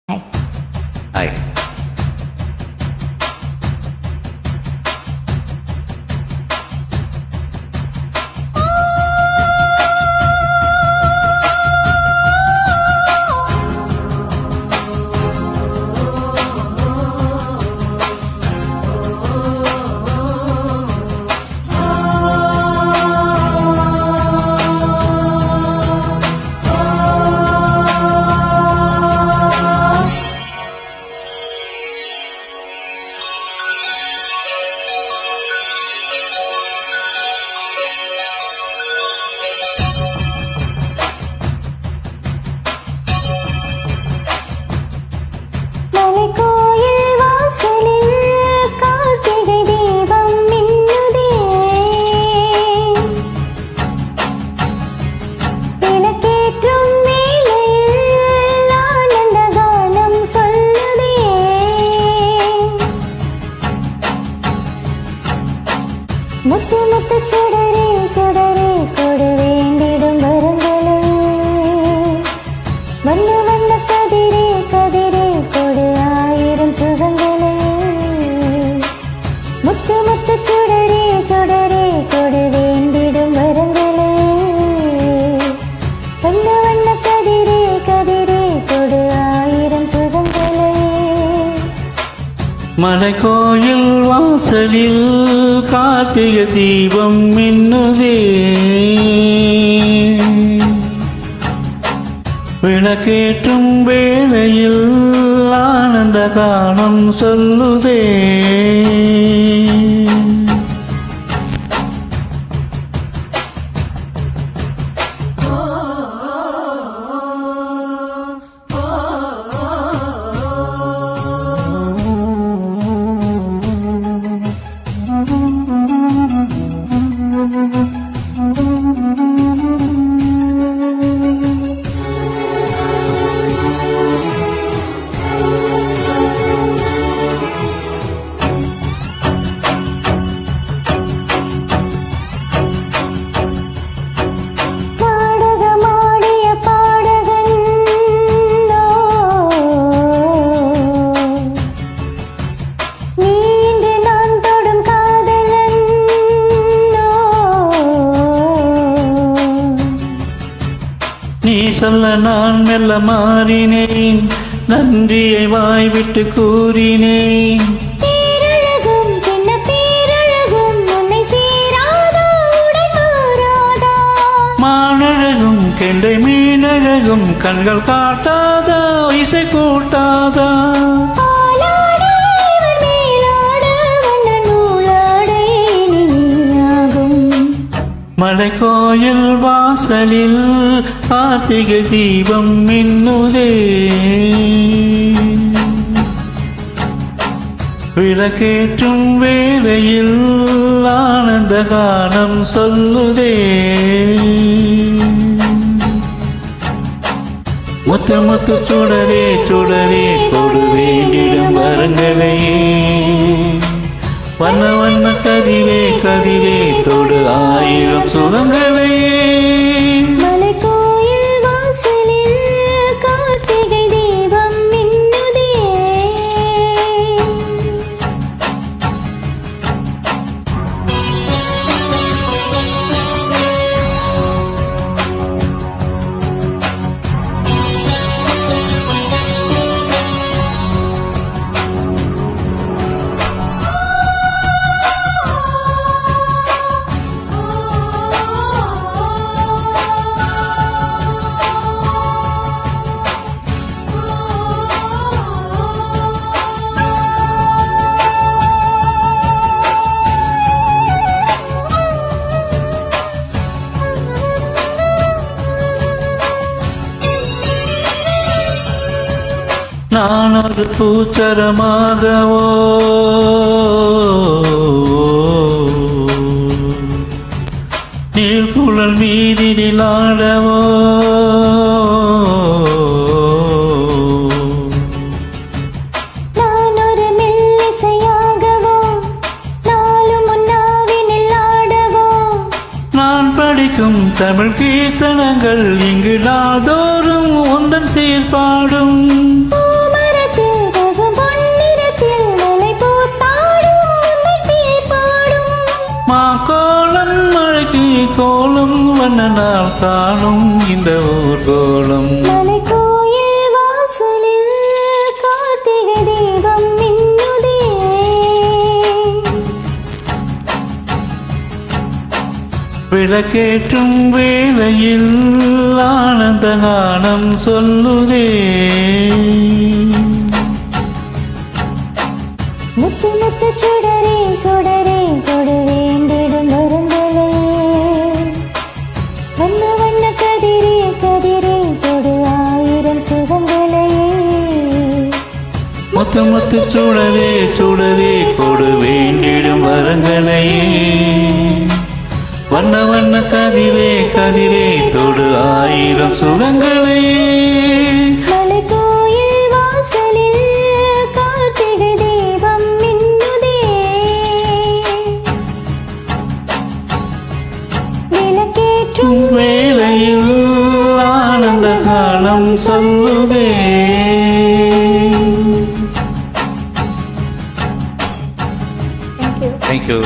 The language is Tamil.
Hi. முத்து முத்து சுடரே சுடரே கொடு வேண்டிடும் வரங்களே வண்ண வண்ண கதிரே கதிரே கொடு ஆயிரம் சுகங்களே முத்து முத்து சுடரே சுடரே கொடு வேண்டிடும் வரங்களே வண்ண வண்ண கதிரே கதிரே கொடு ஆயிரம் சுகங்களே மலைக்கோயில் வாசலில் கார்த்திகை தீபம் மின்னுதே விளக்கேற்றும் வேளையில் ஆனந்த கானம் சொல்லுதே நீ சொல்ல நான் மெல்ல மாறினேன் நன்றியை வாய்விட்டு கூறினேன் பேரழகும் சின்ன பேரழகும் உன்னை சேராதா உடை மாறாதா மானழகும் கெண்டை மீனழகும் கண்கள் காட்டாதா இசை கூட்டாதா மலைக்கோயில் வாசலில் கார்த்திகை தீபம் மின்னுதே விளக்கேற்றும் வேளையில் ஆனந்த கானம் சொல்லுதே முத்து முத்து சுடரே சுடரே கொடு வேண்டிடும் வரங்களையே வண்ண வண்ண கதிரே கதிரே தொடு ஆயிரம் சுகங்களே மலைக்கோயில் வாசலில் கார்த்திகை தீபம் மின்னுதே நான் ஒரு பூச்சரமாகவோ நீர்குழல் மீதினில் ஆடவோ நான் ஒரு மெல்லிசையாகவோ நாளும் உன்னாவினில் ஆடவோ நான் படிக்கும் தமிழ் கீர்த்தனங்கள் இங்கு நாள்தோறும் உந்தன் சீர்பாடும் காணும் இந்த ஊர்கோலம். மலை கோயில் வாசலில் கார்த்திகை தீபம் மின்னுதே. விளக்கேற்றும் வேளையில் ஆனந்த கானம் சொல்லுதே. முத்து முத்து சுடரே சுடரே கொடு வேண்டிடும் மருந்தலே. வண்ண வண்ண கதிரே கதிரே கொடு ஆயிரம் சுகங்களே. முத்து முத்து சுடரே சுடரே கொடு வேண்டிடும் வரங்களையே. வண்ண வண்ண கதிரே கதிரே தொடு ஆயிரம் சுகங்களையே. மலை கோயில் வாசலில் கார்த்திகை தீபம் மின்னுதே. விளக்கேற்றும் வேளையில் ஆனந்த காலம் சொல்லுதே. Thank you. Thank you.